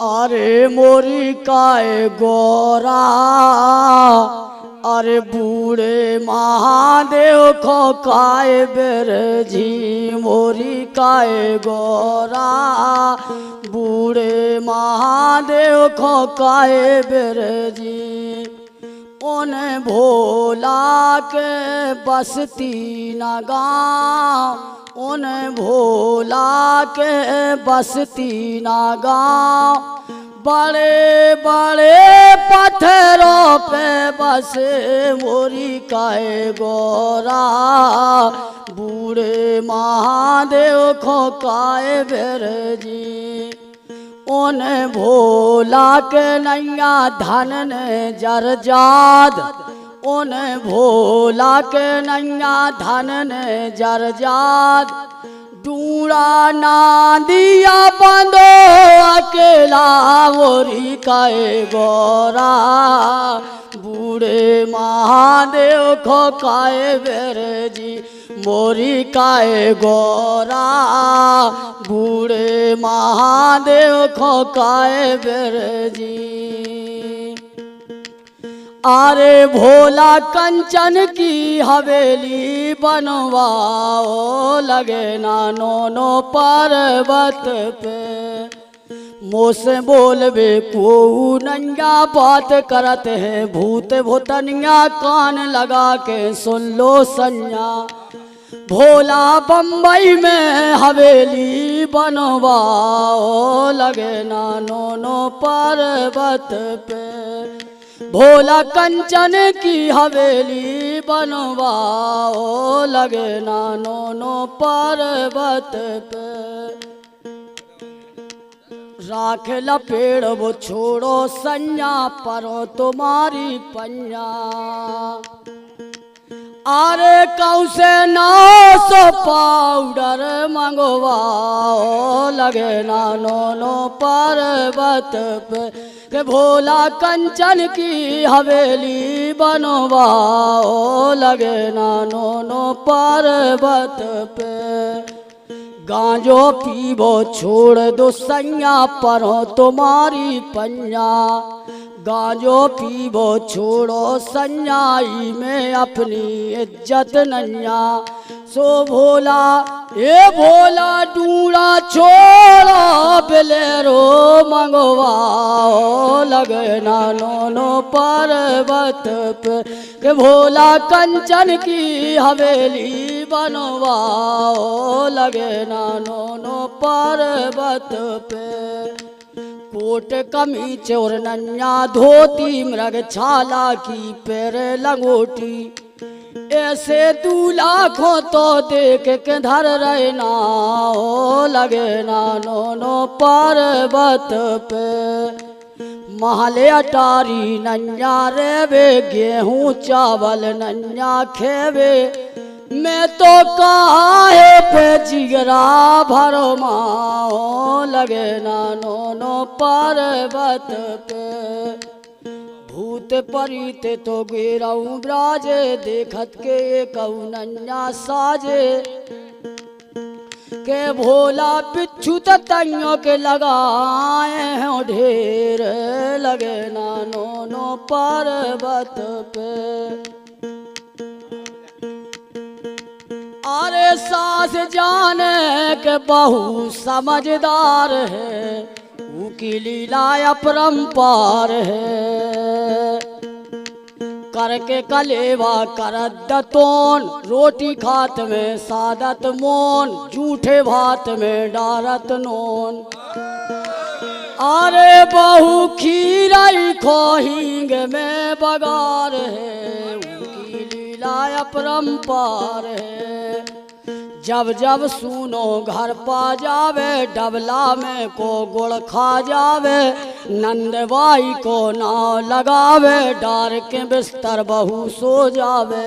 अरे मोरी काय गोरा, अरे बूढ़े महादेव खो काय बेरजी। मोरी काय गोरा, बूढ़े महादेव खो काय बेरजी। उन भोला के बसती न गाँव, उन भोला के बसती न गाँव। बड़े बड़े पत्थरों पे बसे मोरी काय गोरा, बूढ़े महादेव खो काय बेरजी। उन भोला के नैया धन ने जरजाद, उन भोला के नैया धन ने जरजाद। डूड़ा ना दिया बंदो अकेला मोरी काय गोरा, बूढ़े महादेव खो काय बेरजी। मोरी काय गोरा, बूढ़े महादेव खो काय बेरजी। अरे भोला कंचन की हवेली बनवाओ, लगे ना नोनो पर्वत पे। मुँह से बोलबे को नंगा बात करत है, भूत भूतनिया कान लगा के सुन लो संज्ञा। भोला बम्बई में हवेली बनवाओ, लगे ना नोनो पर्वत पे। भोला कंचन की हवेली बनवाओ, लगे ना नोनो पर्वत पे। राख लपेड़ वो छोड़ो संज्ञा, परो तुम्हारी पंजा। अरे कौसे 900 पाउडर मंगवाओ, लगे ना नोनो पर्वत पे। के भोला कंचन की हवेली बनवाओ, लगे ना नोनो पर्वत पे। गांजो पीबो छोड़ दो संज्ञा, परो तुम्हारी पंजा। गांजो पीबो छोड़ो संज्ञाई में अपनी इज्जत नैया। सो भोला ए भोला डूड़ा छोड़ो, बिलेरो मंगवाओ, लगे ना नोनो पर्वत पे। के भोला कंचन की हवेली बनवाओ, लगे ना नोनो पर्वत पे। कोट कमीज और नन्या धोती, मृग छाला की पैर लंगोटी। ऐसे दूल्हा खो तो देख के धर रहना हो, लगे ना नोनो पर्वत पे। महले अटारी नन्या रेवे, गेहूं चावल नन्या खेवे। मैं तो काहे पे जिगरा भरो माओ, लगे ना नोनो पर्वत पे। भूत परीत तो गिराऊं ब्राजे, देखत के कौनन्या साजे। के भोला बिच्छू तइयों के लगाए हैं ढेर, लगे ना नोनो पर्वत पे। अरे सास जाने के बहू समझदार है, की लीला अपरंपार है। करके कलेवा करत दतोन, रोटी खात में सादत मोन। जूठे भात में डारत नोन। अरे बहू खीराई खोहिंग में बगार है, उनकी लीला अपरंपार है। जब जब सुनो घर पा जावे, डबला में को गुड़ खा जावे। नंदबाई को नाव लगावे, डार के बिस्तर बहू सो जावे।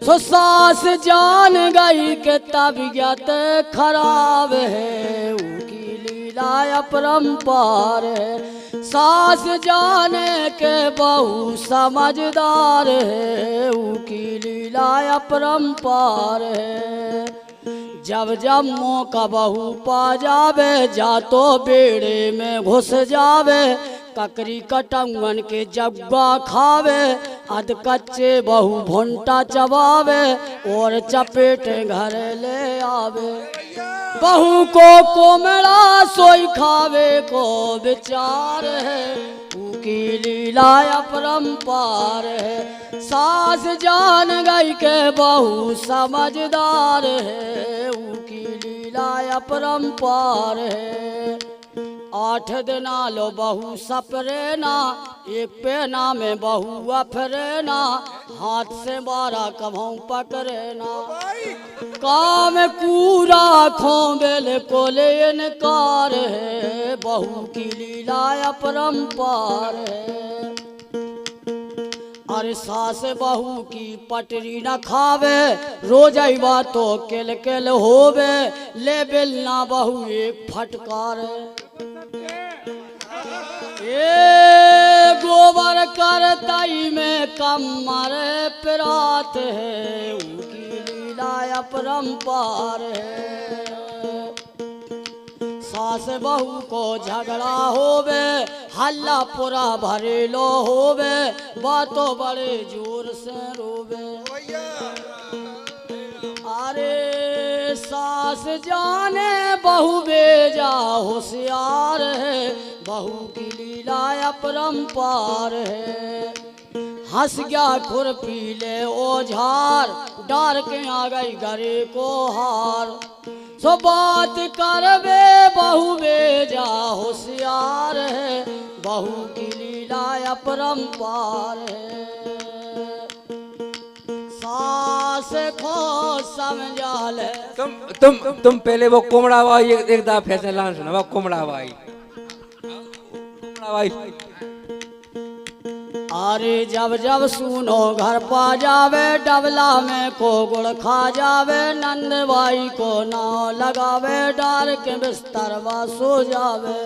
सो सास जान गई के तबीयत खराब है, उनकी लीला अपरंपार है। सास जाने के बहू समझदार है, उनकी लीला अपरंपार है। जब जब मौका बहू पा जावे जा तो बेड़े में घुस जावे ककरी कटंगन के जग्गा खावे अध कच्चे बहू भुंटा चबावे और चपेटे घर ले आवे बहू को कोमड़ा सोई खावे को विचार है की लीला अपरंपार है सास जान गई के बहू समझदार है उनकी लीला अपरंपार है 8 दिना लो बहू सपरे ना एक पेना में बहू अफरे ना हाथ से 12 कभों पकड़े ना काम पूरा खोबेल को ले इनकार है बहू की लीला अपरंपार है अरे सास बहू की पटरी न खावे रोज आईवा तो किल किल होवे ले बिलना बहू एक फटकार ये गोबर करताई में कमर पिरात है उनकी लीला अपरंपार है सास बहू को झगड़ा होवे हल्ला पूरा भरेलो होवे बातों बड़े जोर से रोवे अरे सास जाने बहू बेजा होशियार है बहू की लीला अपरंपार है हंस गया खुरपी ले ओझार डार के आ गई गरे को हार सो बात करवे बहू बेजा होशियार है बहू की लीला अपरंपार है सास को समझा ले तुम पहले वो कोमड़ा वाई एक दफा फैसला सुना वो कोमड़ा वाई अरे जब जब सुनो घर पा जावे डबला में को गुड़ खा जावे नंद भाई को नाव लगावे डार के बिस्तर वा सो जावे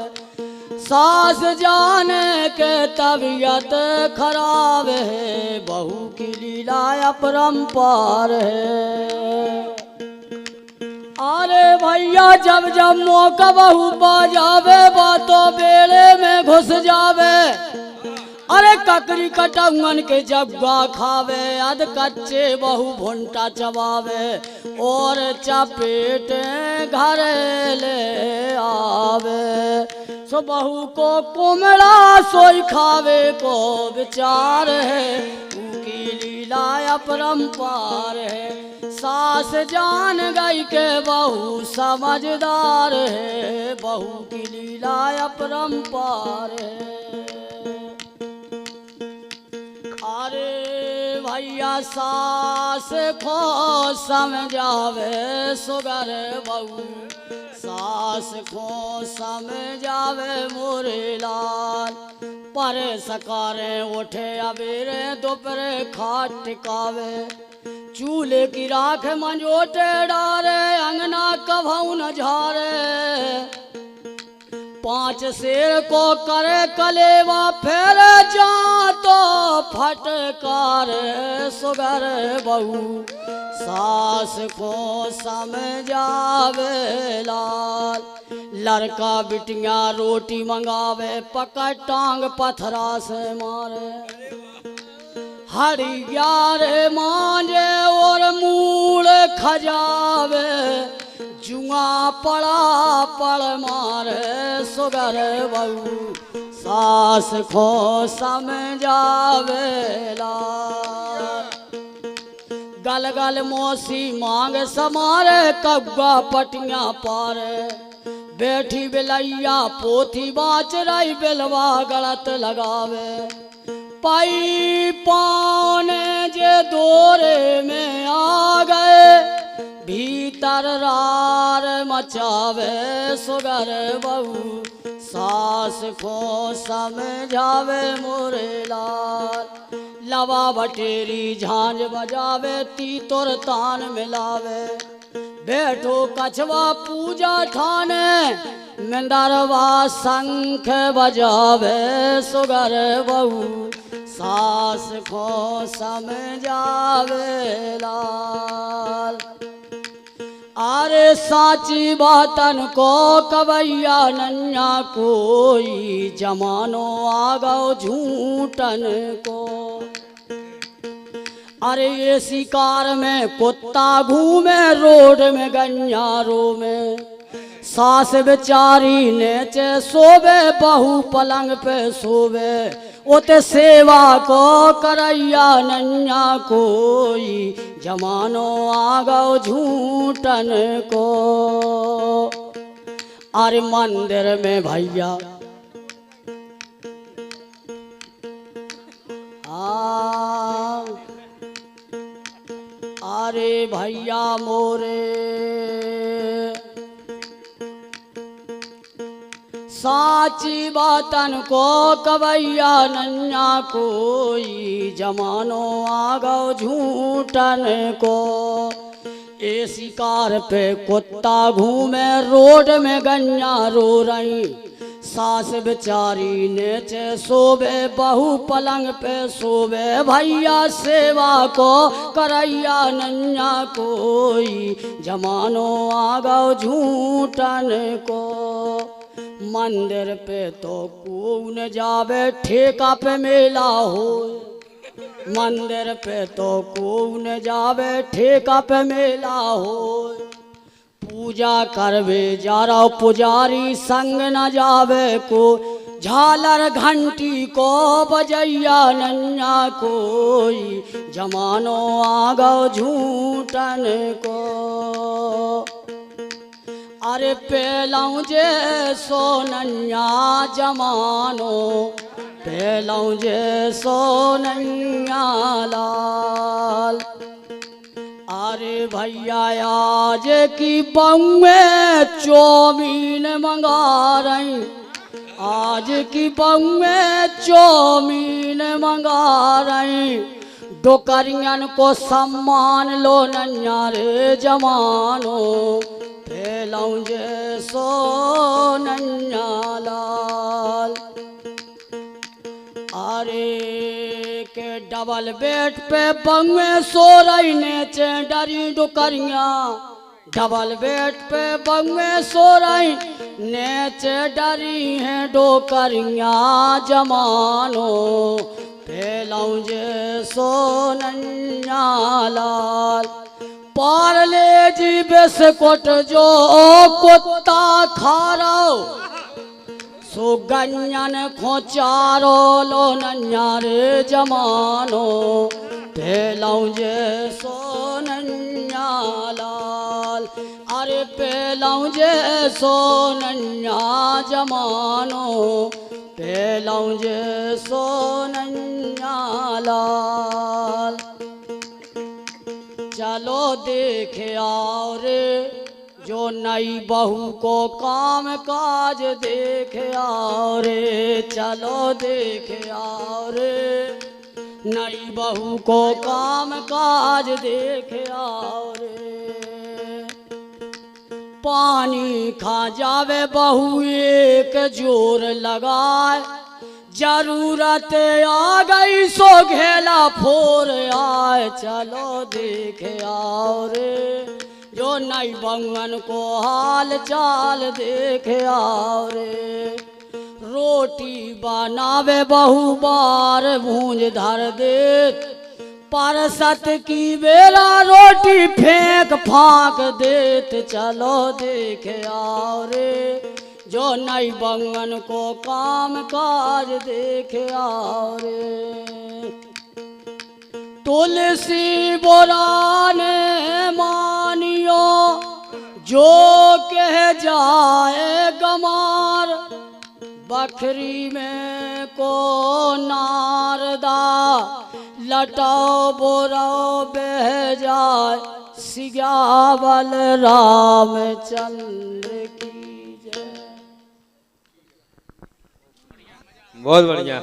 सास जाने के तबीयत खराब है बहू की लीला अपरंपार है अरे भैया जब जब मौका बहू पा जावे बातों बेड़े में घुस जावे अरे ककरी कटंगन के जग्गा खावे अध कच्चे बहू भुंटा चबावे और चपेटे घर ले आवे सो बहू को कोमड़ा सोई खावे को विचार है उनकी लीला अपरंपार है सास जान गई के बहू समझदार है बहू की लीला अपरंपार है अरे भैया सास को समझावे सुगर बहू सास को समझावे मोरे लाल पर सकारे उठे अबेरे दोपहरे खाट टिकावे चूल्हे की राख मंजोटे डारे अंगना कभऊ न झारे 5 शेर को करे कलेवा फिर जा तो फटकार सुगर बहू सास को समझावे लाल लड़का बिटिया रोटी मंगावे पकड़ टांग पथरा से मारे हरिया रे मांझे और मूल खजावे जुआ पड़ा पड़ मारे सुगर बहू सास को समझावे गल गल मौसी मांग समारे कब्बा पटिया पारे बैठी बिलैया पोथी बाच रही बिलवा गलत लगावे पाई पाने जे दोरे में आ गए भीतर रार मचावे सुगर बहू सास को समझावे मोरे लाल लवा बटेरी झांझ बजावे तीतुर तान मिलावे बैठो कछवा पूजा ठाने मिंदरवा शंख बजावे सुगर बहू सास को समझावे लाल अरे साची बातन को कवैया नन्या कोई जमानो आ गो झूठन को। अरे ये शिकार में कुत्ता घूमे रोड में गन्यारों में, सास बेचारी नेचे सोवे बहू पलंग पे सोवे, ओते सेवा को करैया नन्या कोई जमानो आ गो झूठन को। अरे मंदिर में भैया अरे भैया मोरे साची बातन को कवैया नन्या कोई जमानो आ गो झूठन को। ए शिकार पे कुत्ता घूमे रोड में गन्या रो रही, सास बेचारी नेचे सोवे बहू पलंग पे सोवे, भैया सेवा को करैया नन्या कोई जमानो आ गो झूठन को। मंदिर पे तो कौन जावे ठेका पे मेला हो, मंदिर पे तो कौन जावे ठेका पे मेला हो। पूजा करवे जा रहा पुजारी संग न जावे को, झालर घंटी को बजैया नन्या कोई जमानो आ गो झूठन को। अरे पेलौं जे सोनन्या जमानो, पेलौं जे सोनन्या लाल। अरे भैया आज की बउए चौमीन मंगा रही, आज की बउए चौमीन मंगा रही, डोकरियन को सम्मान लो नन्या रे जमानो, पेलौं जे सोनन्या लाल। अरे के डबल बेड पे बउए सो रही नेचे डरी डुकरिया, डबल बेड पे बउए सो रही नेचे डरी है डोकरिया जमानो, पेलौं जे सोनन्या लाल। पार्ले जी बिस्कुट जो कुत्ता खा रहो, सो गन्यन खोचारो लो नन्या रे जमानो, पेलौं जे सोनन्या लाल। अरे पेलौं जे सोनन्या जमानो, पेलौं जे सोनन्या लाल। चलो देख आओ रे जो नई बहू को काम काज देख आओ रे, चलो देख आओ रे नई बहू को काम काज देख आओ रे। पानी खा जावे बहू एक जोर लगाए, जरूरत आ गई सो घेला फोर आए, चलो देख आओ रे जो नई बउअन को हाल चाल देख आओ रे। रोटी बनावे बहू बार भूंज धर दे, परसत की बेला रोटी फेंक फाक देत, चलो देख आओ रे जो नई बउअन को काम काज देख आओ रे। तुलसी बोरा ने मानियो जो कह जाए गमार, बखरी में को नारदा लटाओ बोराओ बह जाए, सियावल रामचंद्र की जय। बहुत बढ़िया।